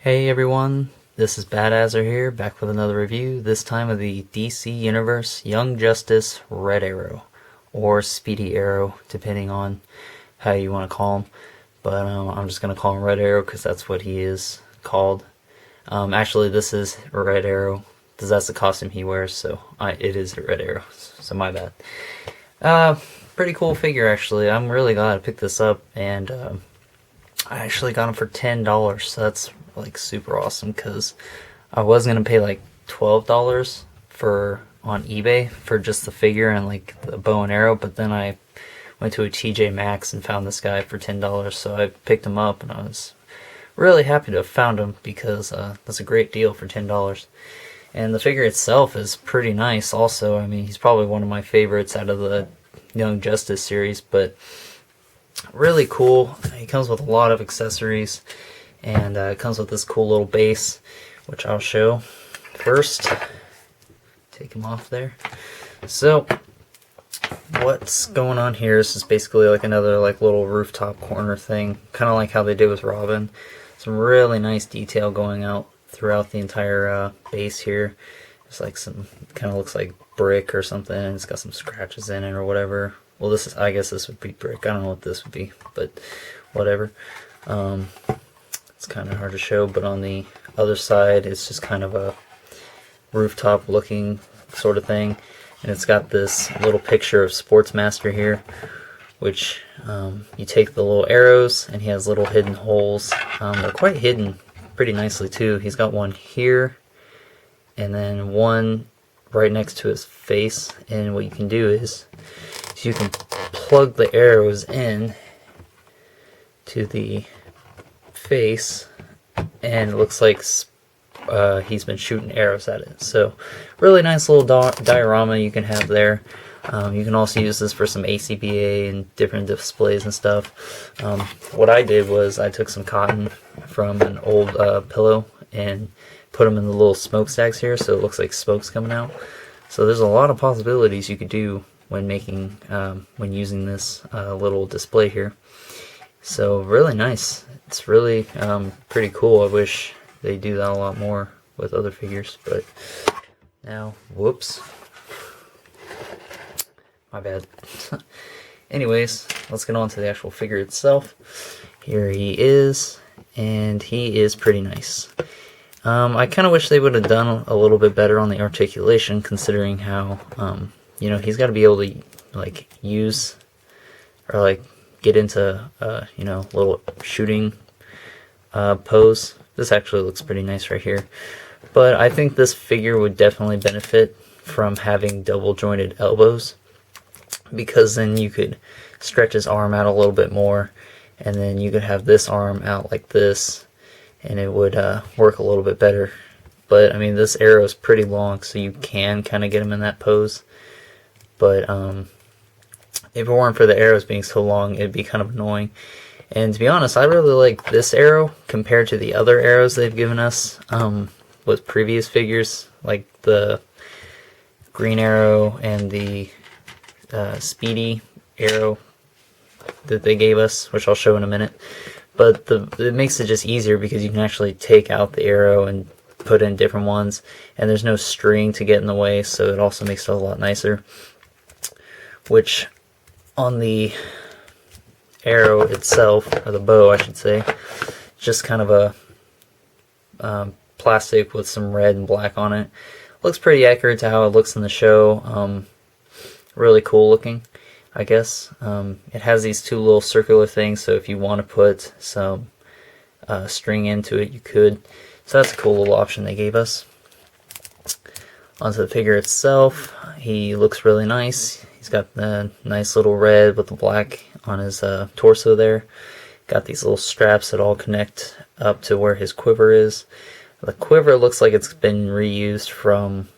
Hey everyone, this is Badazzer here, back with another review, this time of the DC Universe Young Justice Red Arrow, or Speedy Arrow, depending on how you want to call him. But I'm just going to call him Red Arrow because that's what he is called. Actually, this is Red Arrow, because that's the costume he wears, so it is a Red Arrow, so my bad. Pretty cool figure, actually. I'm really glad I picked this up, and I actually got him for $10, so that's like super awesome because I was gonna pay like $12 for on eBay for just the figure and like the bow and arrow, but then I went to a TJ Maxx and found this guy for $10, so I picked him up and I was really happy to have found him because that's a great deal for $10. And the figure itself is pretty nice also. I mean, he's probably one of my favorites out of the Young Justice series, but really cool. He comes with a lot of accessories, and it comes with this cool little base, which I'll show first. Take him off there. So what's going on here is basically like another like little rooftop corner thing, kind of like how they did with Robin. Some really nice detail going out throughout the entire base here. It's like some, kind of looks like brick or something, and it's got some scratches in it or whatever. Well, this is, I guess this would be brick. I don't know what this would be, but whatever. It's kind of hard to show, but on the other side, it's just kind of a rooftop looking sort of thing. And it's got this little picture of Sportsmaster here, which you take the little arrows, and he has little hidden holes. They're quite hidden pretty nicely too. He's got one here, and then one right next to his face. And what you can do is you can plug the arrows in to the face, and it looks like he's been shooting arrows at it. So really nice little diorama you can have there. You can also use this for some ACBA and different displays and stuff. What I did was I took some cotton from an old pillow and put them in the little smokestacks here, so it looks like smoke's coming out. So there's a lot of possibilities you could do when making, when using this little display here. So really nice. It's really pretty cool. I wish they do that a lot more with other figures, but now, whoops, my bad. Anyways, let's get on to the actual figure itself. Here he is, and he is pretty nice. I kind of wish they would have done a little bit better on the articulation, considering how you know, he's got to be able to like use or like get into you know, little shooting pose. This actually looks pretty nice right here, but I think this figure would definitely benefit from having double jointed elbows, because then you could stretch his arm out a little bit more, and then you could have this arm out like this, and it would work a little bit better. But I mean, this arrow is pretty long, so you can kind of get him in that pose. But if it weren't for the arrows being so long, it'd be kind of annoying. And to be honest, I really like this arrow compared to the other arrows they've given us with previous figures, like the Green Arrow and the Speedy Arrow that they gave us, which I'll show in a minute. But it makes it just easier because you can actually take out the arrow and put in different ones, and there's no string to get in the way, so it also makes it a lot nicer. Which on the arrow itself, or the bow I should say, just kind of a plastic with some red and black on it. Looks pretty accurate to how it looks in the show. Really cool looking, I guess. It has these two little circular things, so if you want to put some string into it, you could. So that's a cool little option they gave us. Onto the figure itself, he looks really nice. He's got the nice little red with the black on his torso there. Got these little straps that all connect up to where his quiver is. The quiver looks like it's been reused from,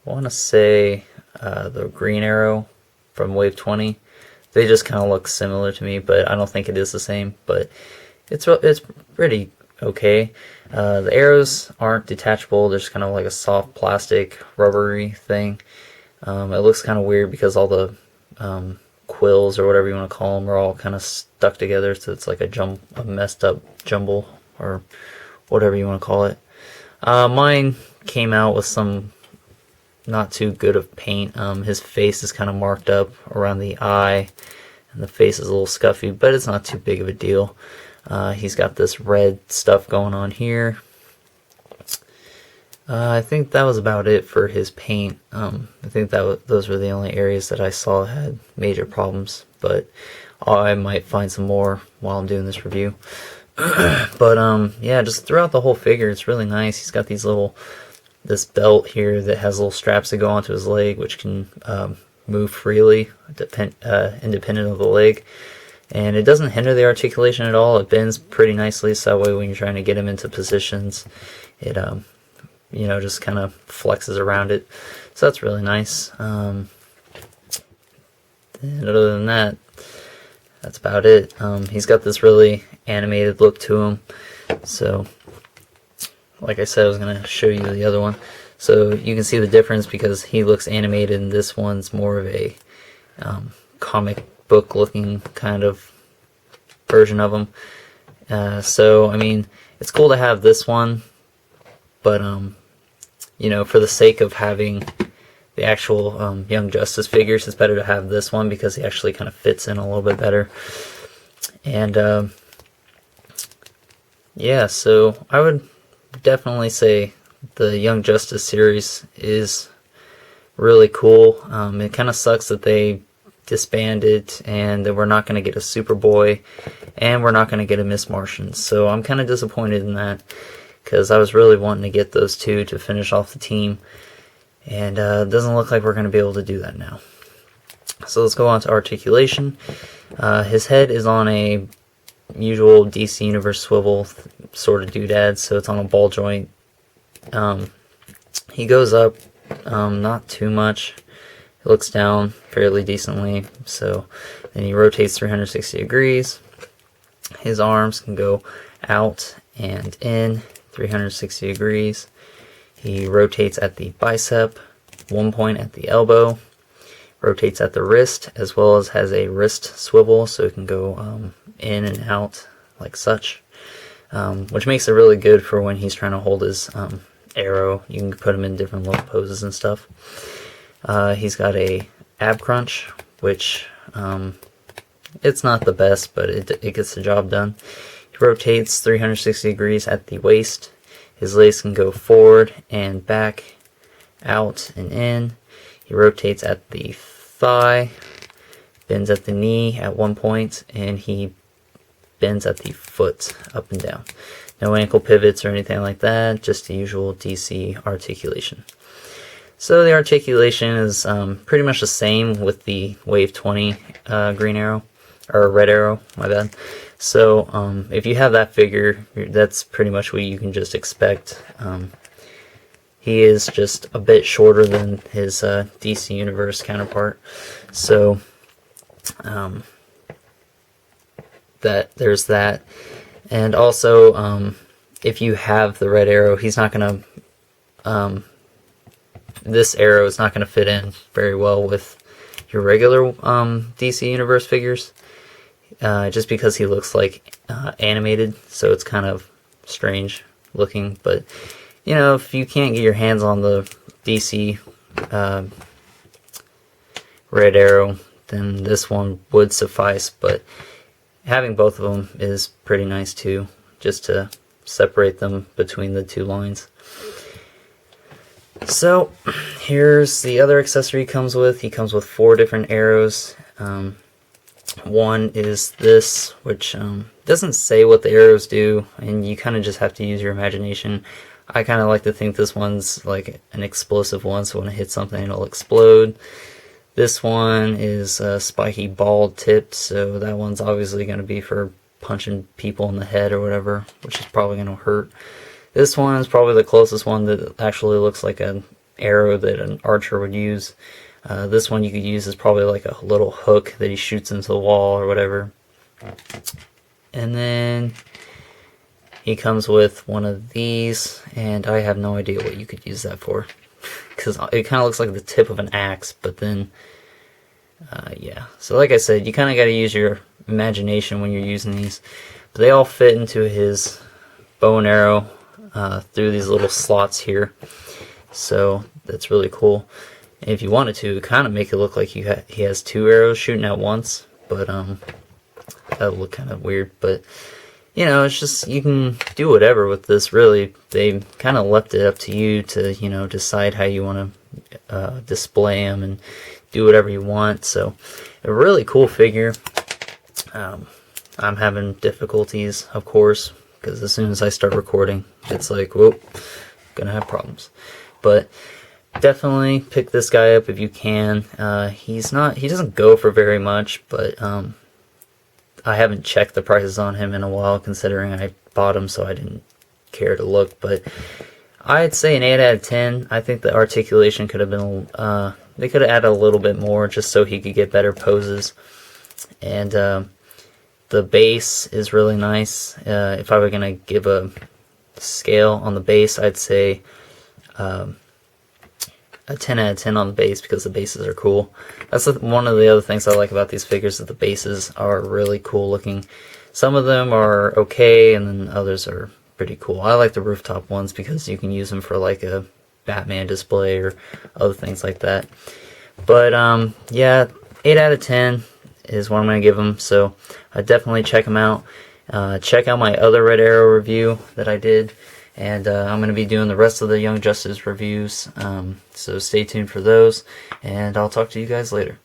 I want to say, the Green Arrow from Wave 20. They just kind of look similar to me, but I don't think it is the same. But it's pretty okay. The arrows aren't detachable. They're just kind of like a soft plastic rubbery thing. It looks kind of weird because all the quills or whatever you want to call them are all kind of stuck together, so it's like a messed up jumble or whatever you want to call it. Mine came out with some not too good of paint. His face is kind of marked up around the eye, and the face is a little scuffy, but it's not too big of a deal. He's got this red stuff going on here. I think that was about it for his paint. I think those were the only areas that I saw had major problems, but I might find some more while I'm doing this review. But yeah, just throughout the whole figure, it's really nice. He's got this belt here that has little straps that go onto his leg, which can move freely, independent of the leg. And it doesn't hinder the articulation at all. It bends pretty nicely, so that way when you're trying to get him into positions, it just kind of flexes around it. So that's really nice. And other than that, that's about it. He's got this really animated look to him. So, like I said, I was going to show you the other one. So you can see the difference because he looks animated and this one's more of a comic book looking kind of version of him. So, I mean, it's cool to have this one, but, for the sake of having the actual Young Justice figures, it's better to have this one because he actually kind of fits in a little bit better. And, yeah, so I would definitely say the Young Justice series is really cool. It kind of sucks that they disbanded and that we're not going to get a Superboy and we're not going to get a Miss Martian. So I'm kind of disappointed in that because I was really wanting to get those two to finish off the team. And it doesn't look like we're going to be able to do that now. So let's go on to articulation. His head is on a usual DC Universe swivel sort of doodad, so it's on a ball joint. He goes up not too much. He looks down fairly decently, so then he rotates 360 degrees. His arms can go out and in 360 degrees. He rotates at the bicep, one point at the elbow, rotates at the wrist, as well as has a wrist swivel, so it can go in and out like such, which makes it really good for when he's trying to hold his arrow. You can put him in different little poses and stuff. He's got a ab crunch, which it's not the best, but it gets the job done. He rotates 360 degrees at the waist. His legs can go forward and back, out and in. He rotates at the thigh, bends at the knee at one point, and he bends at the foot up and down. No ankle pivots or anything like that, just the usual DC articulation. So the articulation is pretty much the same with the Wave 20 Green Arrow, or Red Arrow, my bad. So if you have that figure, that's pretty much what you can just expect. He is just a bit shorter than his DC Universe counterpart. So there's that. And also, if you have the Red Arrow, he's not going to... this arrow is not going to fit in very well with your regular DC Universe figures. Just because he looks like animated, so it's kind of strange looking. But if you can't get your hands on the DC Red Arrow, then this one would suffice. But having both of them is pretty nice too, just to separate them between the two lines. So here's the other accessory he comes with. He comes with 4 different arrows. One is this, which doesn't say what the arrows do, and you kind of just have to use your imagination. I kind of like to think this one's like an explosive one, so when it hits something it'll explode. This one is a spiky ball tipped, so that one's obviously going to be for punching people in the head or whatever, which is probably going to hurt. This one is probably the closest one that actually looks like an arrow that an archer would use. This one you could use as probably like a little hook that he shoots into the wall or whatever. And then he comes with one of these, and I have no idea what you could use that for. Because it kind of looks like the tip of an axe, but then, yeah. So like I said, you kind of got to use your imagination when you're using these. But they all fit into his bow and arrow through these little slots here. So that's really cool. And if you wanted to, kind of make it look like he has 2 arrows shooting at once, but that would look kind of weird. But you know, it's just, you can do whatever with this, really. They kind of left it up to you to, you know, decide how you want to display them and do whatever you want. So a really cool figure. I'm having difficulties, of course, because as soon as I start recording, it's like, whoop, gonna have problems. But definitely pick this guy up if you can. He doesn't go for very much, but I haven't checked the prices on him in a while, considering I bought him, so I didn't care to look. But I'd say an 8 out of 10. I think the articulation could have been, they could have added a little bit more just so he could get better poses. And the base is really nice. If I were going to give a scale on the base, I'd say a 10 out of 10 on the base, because the bases are cool. That's one of the other things I like about these figures, that the bases are really cool looking. Some of them are okay, and then others are pretty cool. I like the rooftop ones because you can use them for like a Batman display or other things like that. But yeah, 8 out of 10 is what I'm going to give them, so definitely check them out. Check out my other Red Arrow review that I did. And I'm going to be doing the rest of the Young Justice reviews, so stay tuned for those, and I'll talk to you guys later.